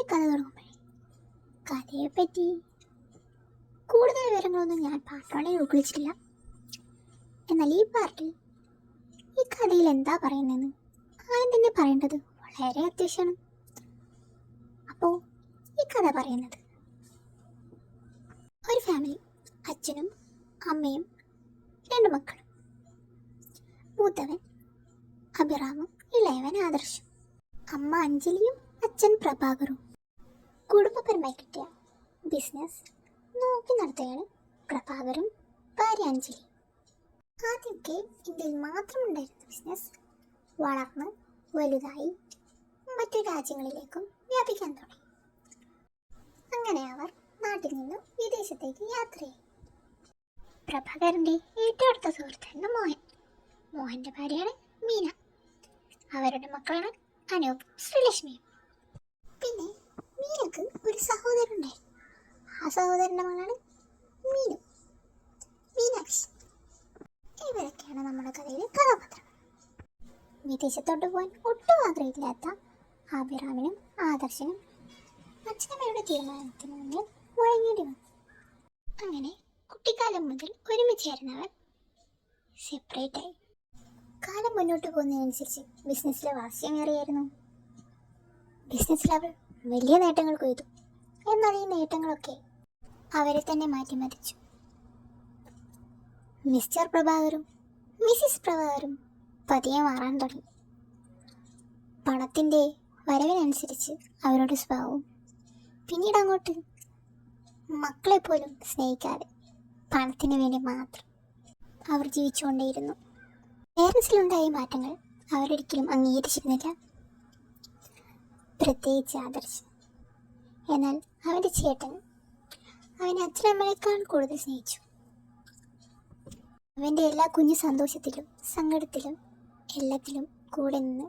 ഒരു കഥ തുടങ്ങുമ്പോഴേ കഥയെപ്പറ്റി കൂടുതൽ വിവരങ്ങളൊന്നും ഞാൻ പാർട്ടോടെ ഉൾക്കൊള്ളിച്ചിട്ടില്ല. എന്നാൽ ഈ പാർട്ടിൽ ഈ കഥയിൽ എന്താ പറയുന്നതെന്ന് ആദ്യം തന്നെ പറയേണ്ടത് വളരെ അത്യാവശ്യമാണ്. അപ്പോൾ ഈ കഥ പറയുന്നത് ഒരു ഫാമിലി, അച്ഛനും അമ്മയും 2 മക്കളും. മൂത്തവൻ അഭിറാമും ഇളയവൻ ആദർശും. അമ്മ അഞ്ജലിയും അച്ഛൻ പ്രഭാകറും. കുടുംബപരമായി കിട്ടിയ ബിസിനസ് നോക്കി നടത്തുകയാണ് പ്രഭാകരും ഭാര്യ അഞ്ജലി. ആദ്യമൊക്കെ ഇന്ത്യയിൽ മാത്രം ഉണ്ടായിരുന്ന ബിസിനസ് വളർന്ന് വലുതായി മറ്റു രാജ്യങ്ങളിലേക്കും വ്യാപിക്കാൻ തുടങ്ങി. അങ്ങനെ അവർ നാട്ടിൽ നിന്നും വിദേശത്തേക്ക് യാത്രയായി. പ്രഭാകരൻ്റെ ഏറ്റവും അടുത്ത സുഹൃത്തായിരുന്നു മോഹൻ. മോഹൻ്റെ ഭാര്യയാണ് മീന. അവരുടെ മക്കളാണ് അനൂപും ശ്രീലക്ഷ്മിയും. പിന്നെ മീനക്ക് ഒരു സഹോദരൻ ഉണ്ടായിരുന്നു. ആ സഹോദരൻ്റെ മകളാണ് മീനു, മീനാക്ഷി. ഇവരൊക്കെയാണ് നമ്മുടെ കഥയിലെ കഥാപാത്രങ്ങൾ. വിദേശത്തോട്ട് പോകാൻ ഒട്ടും ആഗ്രഹമില്ലാത്ത അഭിറാമിനും ആദർശനും അച്ഛനമ്മയുടെ തീരുമാനത്തിന് മുന്നിൽ വഴങ്ങേണ്ടി വന്നു. അങ്ങനെ കുട്ടിക്കാലം മുതൽ ഒരുമിച്ചായിരുന്നവർ സെപ്പറേറ്റായി. കാലം മുന്നോട്ട് പോകുന്നതിനനുസരിച്ച് ബിസിനസ്സിലെ വാസ്യമേറിയായിരുന്നു. ബിസിനസ്സിൽ അവർ വലിയ നേട്ടങ്ങൾ കൊയ്തു. എന്നാൽ ഈ നേട്ടങ്ങളൊക്കെ അവരെ തന്നെ മാറ്റിമറിച്ചു. മിസ്റ്റർ പ്രഭാകരും മിസ്സിസ് പ്രഭാകരും പതിയെ മാറാൻ തുടങ്ങി. പണത്തിൻ്റെ വരവിനനുസരിച്ച് അവരുടെ സ്വഭാവവും. പിന്നീട് അങ്ങോട്ട് മക്കളെപ്പോലും സ്നേഹിക്കാതെ പണത്തിന് വേണ്ടി മാത്രം അവർ ജീവിച്ചുകൊണ്ടേയിരുന്നു. പേരൻസിലുണ്ടായ മാറ്റങ്ങൾ അവരൊരിക്കലും അംഗീകരിച്ചിരുന്നില്ല, പ്രത്യേകിച്ച് ആദർശ്. എന്നാൽ അവൻ്റെ ചേട്ടൻ അവനെ അച്ഛനമ്മയേക്കാൾ കൂടുതൽ സ്നേഹിച്ചു. അവൻ്റെ എല്ലാ കുഞ്ഞു സന്തോഷത്തിലും സങ്കടത്തിലും എല്ലാത്തിലും കൂടെ നിന്ന്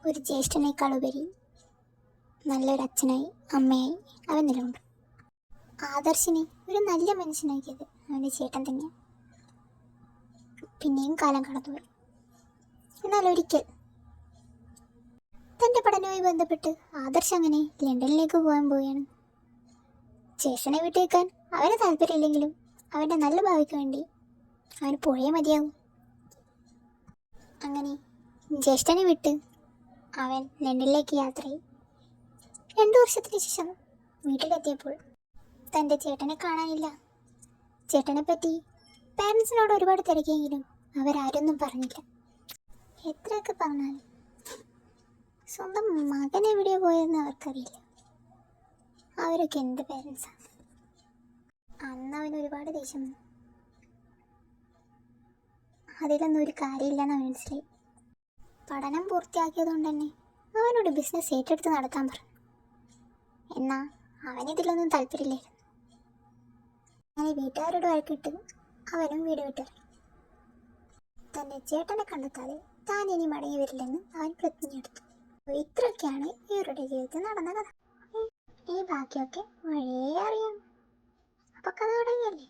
ഒരു ജ്യേഷ്ഠനേക്കാൾ ഉപരി നല്ലൊരു അച്ഛനായി അമ്മയായി അവൻ നിലകൊണ്ടു. ആദർശിനെ ഒരു നല്ല മനുഷ്യനാക്കിയത് അവൻ്റെ ചേട്ടൻ തന്നെയാണ്. പിന്നെയും കാലം കടന്നുപോയി. എന്നാൽ ഒരിക്കൽ തൻ്റെ പഠനവുമായി ബന്ധപ്പെട്ട് ആദർശ് അങ്ങനെ ലണ്ടനിലേക്ക് പോകാൻ പോവുകയാണ്. ജ്യേഷ്ഠനെ വിട്ടേക്കാൻ അവന് താല്പര്യമില്ലെങ്കിലും അവൻ്റെ നല്ല ഭാവിക്ക് വേണ്ടി അവന് പോയേ മതിയാവും. അങ്ങനെ ജ്യേഷ്ഠനെ വിട്ട് അവൻ ലണ്ടനിലേക്ക് യാത്രയായി. 2 വർഷത്തിന് ശേഷം വീട്ടിലെത്തിയപ്പോൾ തൻ്റെ ചേട്ടനെ കാണാനില്ല. ചേട്ടനെ പറ്റി പാരൻസിനോട് ഒരുപാട് തിരക്കിയെങ്കിലും അവരാരൊന്നും പറഞ്ഞില്ല. എത്രയൊക്കെ പറഞ്ഞാലും സ്വന്തം മകൻ എവിടെയോ പോയെന്ന് അവർക്കറിയില്ല. അവരൊക്കെ എന്ത് പാരൻസാണ്. അന്ന് അവന് ഒരുപാട് ദേഷ്യം വന്നു. അതിലൊന്നും ഒരു കാര്യമില്ലെന്ന് അവൻ മനസ്സിലായി. പഠനം പൂർത്തിയാക്കിയതുകൊണ്ട് തന്നെ അവനോട് ബിസിനസ് ഏറ്റെടുത്ത് നടത്താൻ പറഞ്ഞു. എന്നാൽ അവനിതിലൊന്നും താല്പര്യമില്ലായിരുന്നു. അങ്ങനെ വീട്ടുകാരോട് വഴക്കിട്ട് അവനും വീട് വിട്ടിറങ്ങി. തൻ്റെ ചേട്ടനെ കണ്ടെത്താതെ താൻ ഇനി മടങ്ങി വരില്ലെന്ന് അവൻ പ്രതിജ്ഞയെടുത്തു. ഇത്രയൊക്കെയാണ് ഇവരുടെ ജീവിതത്തിൽ നടന്ന കഥ. ഈ ബാക്കിയൊക്കെ വഴിയേ അറിയാം. അപ്പൊ കഥ തുടങ്ങിയല്ലേ?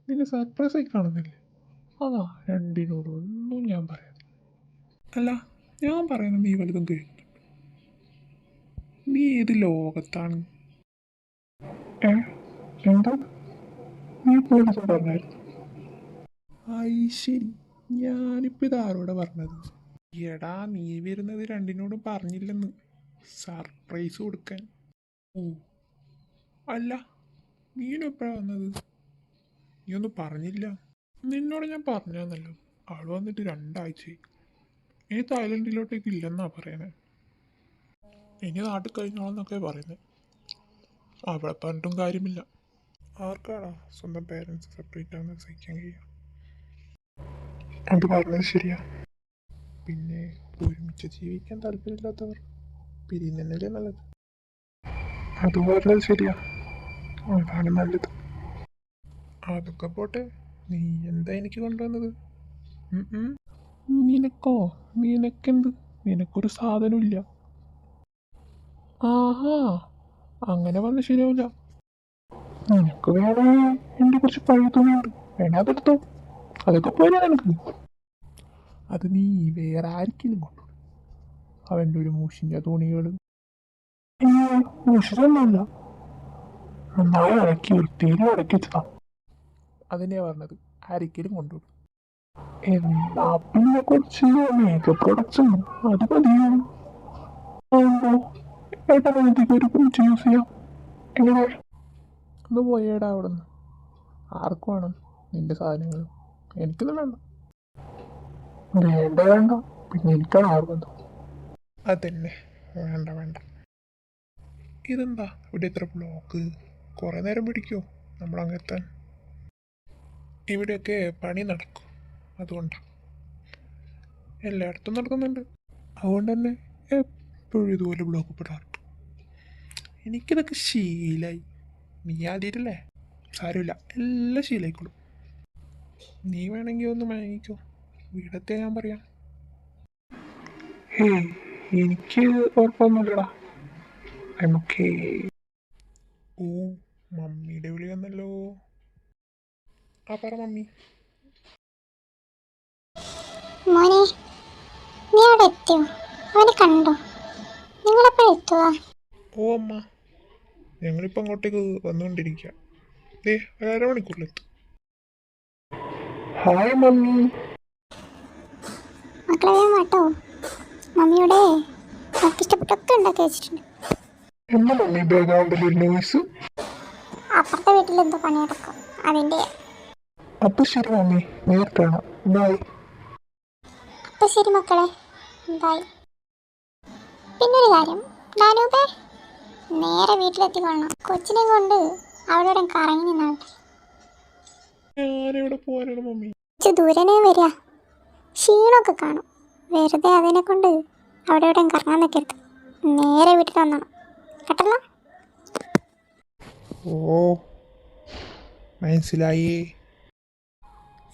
നിന്നെ സർപ്രൈസ് ആയി കാണുന്നില്ലേ? അതാ രണ്ടിനോടൊന്നും ഞാൻ പറയാം. അല്ല, ഞാൻ പറയുന്നത് നീ വലുതും കേൾക്കുന്നുണ്ട്. നീ ഏത് ലോകത്താണ്? എന്താ നീ പോലീസ് പറഞ്ഞായിരുന്നു? ശരി, ഞാനിപ്പോൾ ഇതാരോടെ പറഞ്ഞത്? എടാ, നീ വരുന്നത് രണ്ടിനോടും പറഞ്ഞില്ലെന്ന്, സർപ്രൈസ് കൊടുക്കാൻ. ഓ അല്ല, നീനും എപ്പോഴാണ് വന്നത്? നീ ഒന്നും പറഞ്ഞില്ല. നിന്നോട് ഞാൻ പറഞ്ഞാന്നല്ലോ, ആൾ വന്നിട്ട് 2 ആഴ്ചയായി. ഇനി തായ്ലൻഡിലോട്ടേക്ക് ഇല്ലെന്നാ പറയണേ. ഇനി നാട്ടിൽ കഴിഞ്ഞോളെന്നൊക്കെ പറയുന്നത്. അവിടെ പറഞ്ഞിട്ടും കാര്യമില്ല. ആർക്കാടാ സ്വന്തം പേരൻസ് സെപ്പറേറ്റ് ആണെന്ന് സഹിക്കാൻ കഴിയും? അത് പറഞ്ഞത് ശരിയാ. പിന്നെ ഒരുമിച്ച് ജീവിക്കാൻ താല്പര്യമില്ലാത്തവർ പിരിയുന്നല്ലേ നല്ലത്. അത് പറഞ്ഞത് ശരിയാ, അതാണ് നല്ലത്. അതൊക്കെ പോട്ടെ, നീ എന്താ എനിക്ക് കൊണ്ടുവന്നത്? നിനക്കോ? നിനക്കെന്ത്? നിനക്കൊരു സാധനമില്ല. ആഹാ, അങ്ങനെ പറഞ്ഞ് ശരിയാവില്ല. നിനക്ക് വേണേ എൻ്റെ കുറച്ച് പഴയ തുണിയുണ്ട്, വേണേ അതെടുത്തോ. അതൊക്കെ പോരാ നിനക്ക്. അത് നീ വേറെ ആർക്കെങ്കിലും കൊണ്ടു. അവൻ്റെ ഒരു മൂഷിൻ്റെ തുണികൾ മൂഷിതൊന്നുമല്ല, നന്നായി അടക്കി വൃത്തിയിൽ അടക്കി വെച്ചതാ. അതിനെയാ പറഞ്ഞത്, ആർക്കെങ്കിലും കൊണ്ടുവിടും. എന്നാ പിന്നെ കുറച്ച് മേക്കപ്പ് പ്രൊഡക്ട്സ് ഉണ്ട്, അത് മതിയാണ്. ആകുമ്പോ ഏട്ടാ വേണ്ടിക്ക് ഒരു പൂച്ച യൂസ് ചെയ്യാം. എങ്ങനെ? ഒന്ന് പോയേടാ അവിടെ നിന്ന്. ആർക്ക് വേണം നിന്റെ സാധനങ്ങൾ? എനിക്കൊന്നും വേണ്ട. വേണ്ട വേണ്ട, പിന്നെ എനിക്കാണ് ആർക്കും. അതന്നെ, വേണ്ട വേണ്ട. ഇതെന്താ ഇവിടെ ഇത്ര ബ്ലോക്ക്? കുറേ നേരം പിടിക്കുമോ നമ്മളങ്ങെത്താൻ? ഇവിടെയൊക്കെ പണി നടക്കും, അതുകൊണ്ടാണ്. എല്ലായിടത്തും നടക്കുന്നുണ്ട്, അതുകൊണ്ട് തന്നെ എപ്പോഴും ഇതുപോലെ ബ്ലോക്ക് പെടാറുണ്ട്. എനിക്കിതൊക്കെ ശീലായി. നീ ആദ്യമായിട്ടല്ലേ, സാരമില്ല, എല്ലാം ശീലായിക്കോളും. നീ വേണമെങ്കിൽ ഒന്ന് വാങ്ങിക്കോ, വീടത്തെ ഞാൻ പറയാം. ഹേയ്, എനിക്ക് ഉറപ്പൊന്നുമില്ലടാ. ഓക്കേ. ഓ, മമ്മിയുടെ വിളി വന്നല്ലോ. ആ പറ മമ്മി. മോനെ, നീ അവിടെ എത്തിയോ? അവനെ കണ്ടോ? നിങ്ങളെപ്പോഴെത്തുക? ഓ അമ്മ, ഞങ്ങളിപ്പോൾ അങ്ങോട്ടേക്ക് വന്നുകൊണ്ടിരിക്കുക. ദേ, ഒരു അരമണിക്കൂറിലെത്തും. Hi mummy. മക്കളെ ഞാൻ കേട്ടോ, മമ്മിയുടെ നമുക്ക് ഇഷ്ടപ്പെട്ടൊക്കെ ഉണ്ടാക്കി വെച്ചിട്ടുണ്ട്. എന്താ മമ്മി ബാക്ക്ഗ്രൗണ്ടിൽ ഒരു നോയ്സ്? അപ്പുറത്തെ വീട്ടിൽ എന്തോ പണി നടക്കും, അതിൻ്റെ. അപ്പൊ ശരി മമ്മി, നേരിട്ട് കാണാം. ബൈ. അപ്പം ശരി മക്കളെ, ബൈ. പിന്നൊരു കാര്യം, ഡാനൂബേ, നേരെ വീട്ടിലെത്തിക്കൊള്ളണം. കൊച്ചിനെ കൊണ്ട് അവിടെ കറങ്ങി നിന്നാട്ടെ. ഞാനിവിടെ പോകാനാണ് മമ്മി. കുറച്ച് ദൂരനേ വരിക, ക്ഷീണമൊക്കെ കാണും. വെറുതെ അതിനെ കൊണ്ട് അവിടെ കറങ്ങാൻ നിൽക്കരുത്. നേരെ വീട്ടിൽ വന്നണം കേട്ടല്ലോ. ഓ, മനസ്സിലായേ.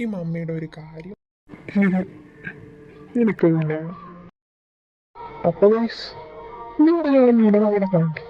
ഈ മമ്മിയുടെ ഒരു കാര്യം എനിക്ക് തന്നെയാണ്. അപ്പൊ നിങ്ങളുടെ മീനെ കാണണ്ടേ?